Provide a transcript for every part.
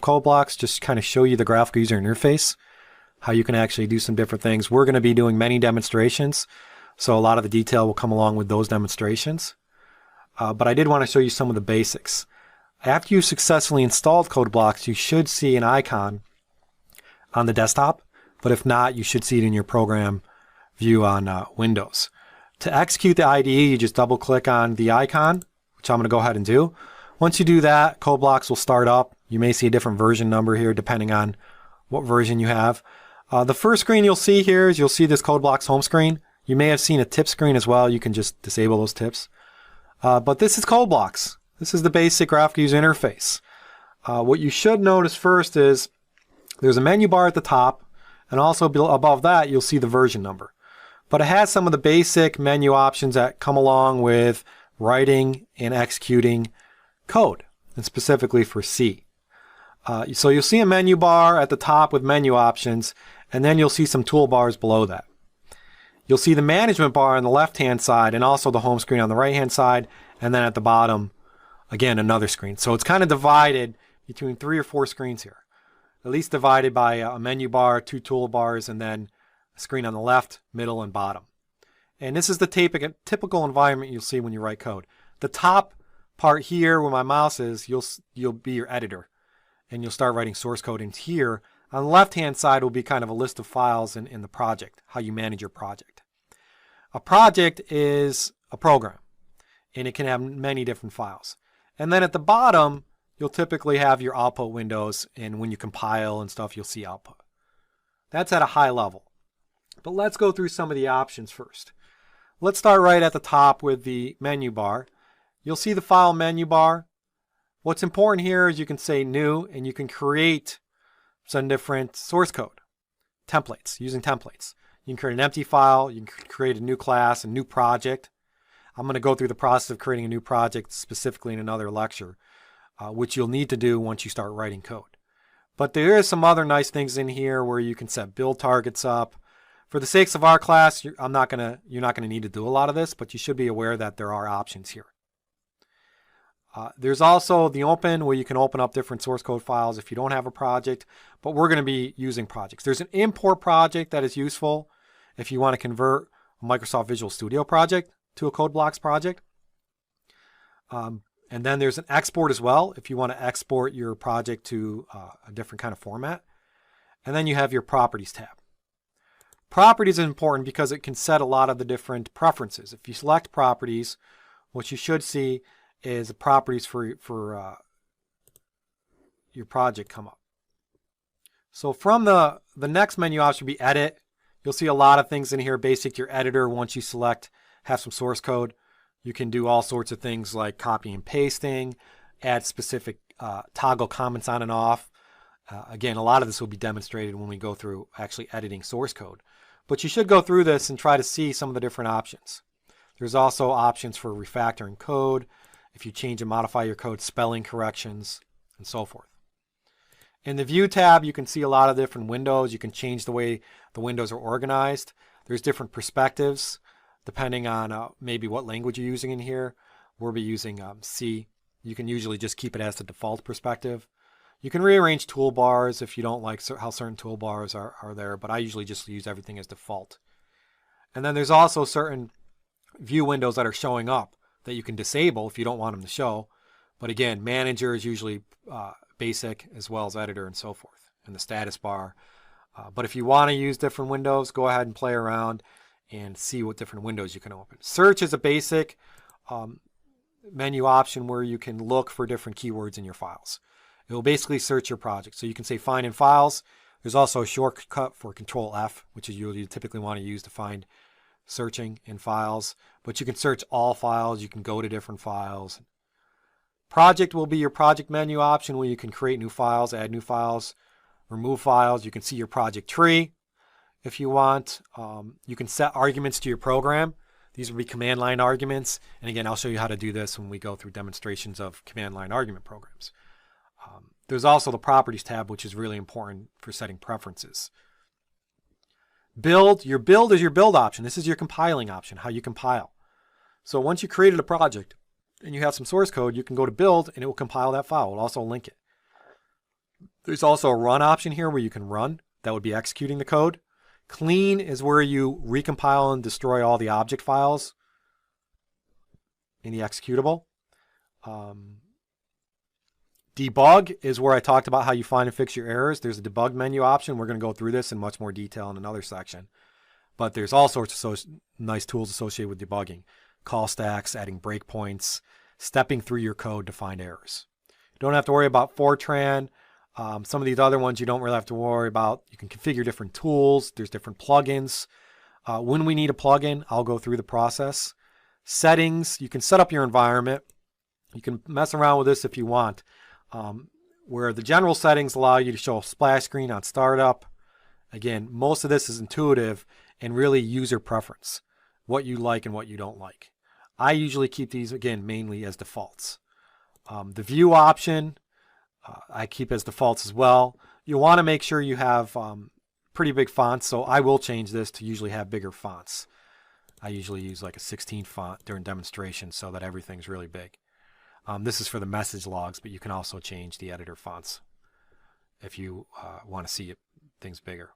of CodeBlocks, just kind of show you the graphical user interface, how you can actually do some different things. We're going to be doing many demonstrations, so a lot of the detail will come along with those demonstrations. But I did want to show you some of the basics. After you've successfully installed CodeBlocks, you should see an icon on the desktop, but if not, you should see it in your program view on Windows. To execute the IDE, you just double click on the icon, which I'm going to go ahead and do. Once you do that, CodeBlocks will start up. You may see a different version number here depending on what version you have. The first screen you'll see here is you'll see this CodeBlocks home screen. You may have seen a tip screen as well. You can just disable those tips. But this is CodeBlocks. This is the basic graphical user interface. What you should notice first is there's a menu bar at the top, and also above that you'll see the version number. But it has some of the basic menu options that come along with writing and executing code, and specifically for C. So you'll see a menu bar at the top with menu options, and then you'll see some toolbars below that. You'll see the management bar on the left-hand side and also the home screen on the right-hand side, and then at the bottom, again, another screen. So it's kind of divided between 3 or 4 screens here, at least divided by a menu bar, 2 toolbars, and then a screen on the left, middle, and bottom. And this is the typical environment you'll see when you write code. The top part here where my mouse is, you'll be your editor, and you'll start writing source code in here. On the left-hand side will be kind of a list of files in the project, how you manage your project. A project is a program, and it can have many different files. And then at the bottom, you'll typically have your output windows, and when you compile and stuff, you'll see output. That's at a high level. But let's go through some of the options first. Let's start right at the top with the menu bar. You'll see the file menu bar. What's important here is you can say new, and you can create some different source code templates, using templates. You can create an empty file, you can create a new class, a new project. I'm going to go through the process of creating a new project specifically in another lecture, which you'll need to do once you start writing code. But there is some other nice things in here where you can set build targets up. For the sakes of our class, you're not going to need to do a lot of this, but you should be aware that there are options here. There's also the open, where you can open up different source code files if you don't have a project, but we're going to be using projects. There's an import project that is useful if you want to convert a Microsoft Visual Studio project to a CodeBlocks project. And then there's an export as well if you want to export your project to a different kind of format. And then you have your Properties tab. Properties is important because it can set a lot of the different preferences. If you select Properties, what you should see is the properties for your project come up. So from the next menu option would be Edit. You'll see a lot of things in here basic to your editor. Once you select have some source code, you can do all sorts of things like copy and pasting, add specific toggle comments on and off. Again, a lot of this will be demonstrated when we go through actually editing source code. But you should go through this and try to see some of the different options. There's also options for refactoring code, if you change and modify your code, spelling corrections, and so forth. In the View tab, you can see a lot of different windows. You can change the way the windows are organized. There's different perspectives depending on maybe what language you're using in here. We'll be using C. You can usually just keep it as the default perspective. You can rearrange toolbars if you don't like how certain toolbars are there, but I usually just use everything as default. And then there's also certain view windows that are showing up that you can disable if you don't want them to show. But again, manager is usually basic as well as editor and so forth, and the status bar. But if you want to use different windows, go ahead and play around and see what different windows you can open. Search is a basic menu option where you can look for different keywords in your files. It will basically search your project. So you can say find in files. There's also a shortcut for Control F, which is you typically want to use to find searching in files. But you can search all files. You can go to different files. Project will be your project menu option where you can create new files, add new files, remove files. You can see your project tree if you want. You can set arguments to your program. These will be command line arguments. And again, I'll show you how to do this when we go through demonstrations of command line argument programs. There's also the Properties tab, which is really important for setting preferences. Build. Your build is your build option. This is your compiling option, how you compile. So once you created a project and you have some source code, you can go to build and it will compile that file. It will also link it. There's also a run option here where you can run. That would be executing the code. Clean is where you recompile and destroy all the object files in the executable. Debug is where I talked about how you find and fix your errors. There's a debug menu option. We're going to go through this in much more detail in another section. But there's all sorts of nice tools associated with debugging. Call stacks, adding breakpoints, stepping through your code to find errors. You don't have to worry about Fortran. Some of these other ones you don't really have to worry about. You can configure different tools. There's different plugins. When we need a plugin, I'll go through the process. Settings, you can set up your environment. You can mess around with this if you want. Where the general settings allow you to show a splash screen on startup. Again, most of this is intuitive and really user preference, what you like and what you don't like. I usually keep these, again, mainly as defaults. The view option, I keep as defaults as well. You want to make sure you have pretty big fonts, so I will change this to usually have bigger fonts. I usually use like a 16 font during demonstrations so that everything's really big. This is for the message logs, but you can also change the editor fonts if you want to see things bigger.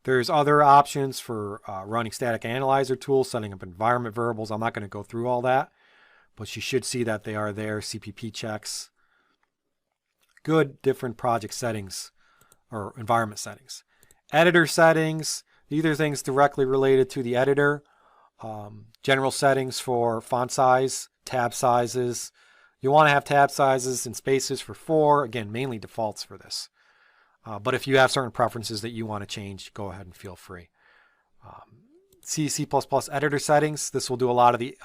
There's other options for running static analyzer tools, setting up environment variables. I'm not going to go through all that, but you should see that they are there. CPP checks. Good different project settings or environment settings. Editor settings. These are things directly related to the editor. General settings for font size, tab sizes. You want to have tab sizes and spaces for 4. Again, mainly defaults for this. But if you have certain preferences that you want to change, go ahead and feel free. C editor settings. This will do a lot of the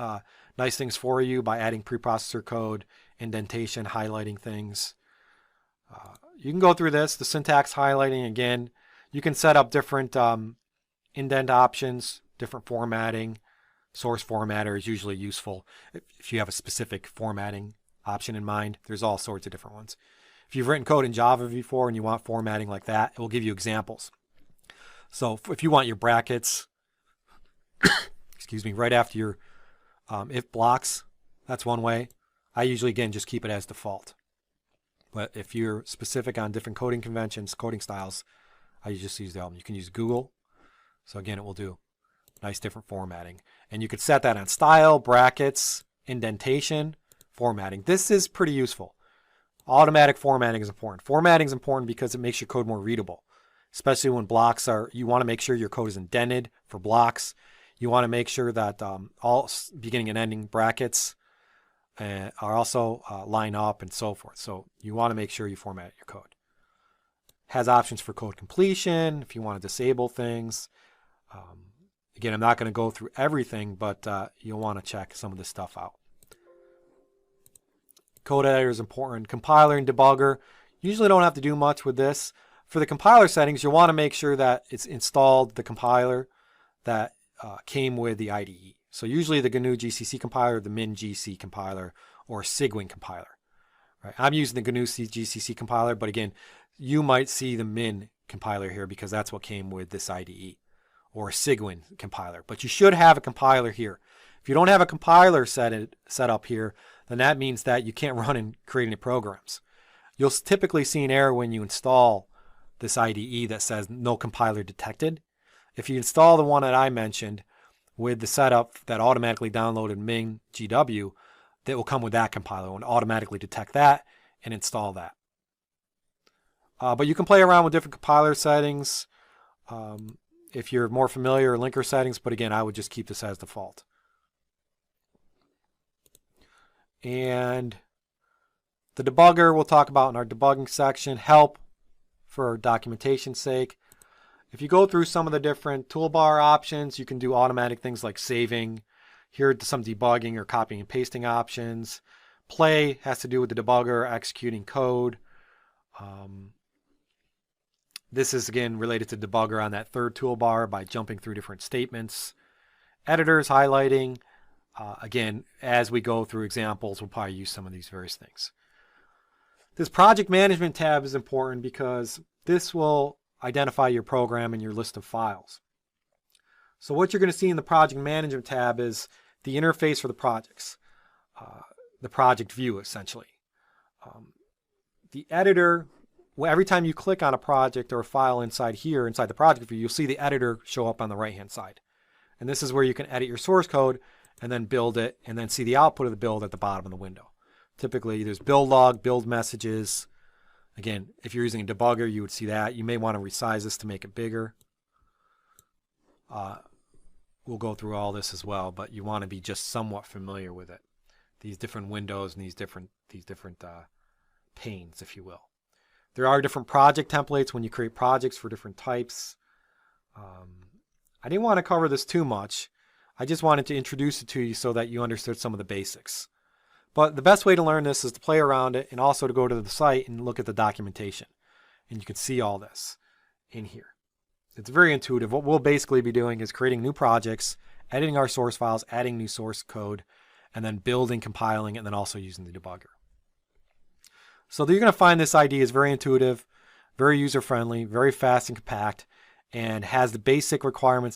nice things for you by adding preprocessor code, indentation, highlighting things. You can go through this. The syntax highlighting, again. You can set up different indent options, different formatting. Source formatter is usually useful if you have a specific formatting option in mind. There's all sorts of different ones. If you've written code in Java before and you want formatting like that, it will give you examples. So if you want your brackets, excuse me, right after your if blocks, that's one way. I usually, again, just keep it as default. But if you're specific on different coding conventions, coding styles, I just use them. You can use Google. So again, it will do nice different formatting. And you could set that on style, brackets, indentation, formatting. This is pretty useful. Automatic formatting is important. Formatting is important because it makes your code more readable, especially when blocks are, you want to make sure your code is indented for blocks. You want to make sure that all beginning and ending brackets are also line up and so forth. So you want to make sure you format your code. Has options for code completion if you want to disable things. Again, I'm not going to go through everything, but you'll want to check some of this stuff out. Code editor is important. Compiler and debugger. Usually don't have to do much with this. For the compiler settings, you want to make sure that it's installed the compiler that came with the IDE. So usually the GNU GCC compiler, the MinGC compiler, or Cygwin compiler. Right? I'm using the GNU GCC compiler, but again, you might see the Min compiler here because that's what came with this IDE, or a Cygwin compiler. But you should have a compiler here. If you don't have a compiler set up here, then that means that you can't run and create any programs. You'll typically see an error when you install this IDE that says no compiler detected. If you install the one that I mentioned with the setup that automatically downloaded MinGW, that will come with that compiler and automatically detect that and install that. But you can play around with different compiler settings if you're more familiar, with linker settings, but again, I would just keep this as default. And the debugger we'll talk about in our debugging section. Help for documentation's sake. If you go through some of the different toolbar options, you can do automatic things like saving. Here are some debugging or copying and pasting options. Play has to do with the debugger executing code. This is again related to debugger on that third toolbar by jumping through different statements. Editors, highlighting. Again, as we go through examples, we'll probably use some of these various things. This project management tab is important because this will identify your program and your list of files. So what you're going to see in the project management tab is the interface for the projects, the project view essentially. The editor every time you click on a project or a file inside here, inside the project view, you'll see the editor show up on the right-hand side. And this is where you can edit your source code and then build it, and then see the output of the build at the bottom of the window. Typically, there's build log, build messages. Again, if you're using a debugger, you would see that. You may want to resize this to make it bigger. We'll go through all this as well, but you want to be just somewhat familiar with it. These different windows and these different panes, if you will. There are different project templates when you create projects for different types. I didn't want to cover this too much. I just wanted to introduce it to you so that you understood some of the basics. But the best way to learn this is to play around it and also to go to the site and look at the documentation. And you can see all this in here. It's very intuitive. What we'll basically be doing is creating new projects, editing our source files, adding new source code, and then building, compiling, and then also using the debugger. So you're going to find this IDE is very intuitive, very user-friendly, very fast and compact, and has the basic requirements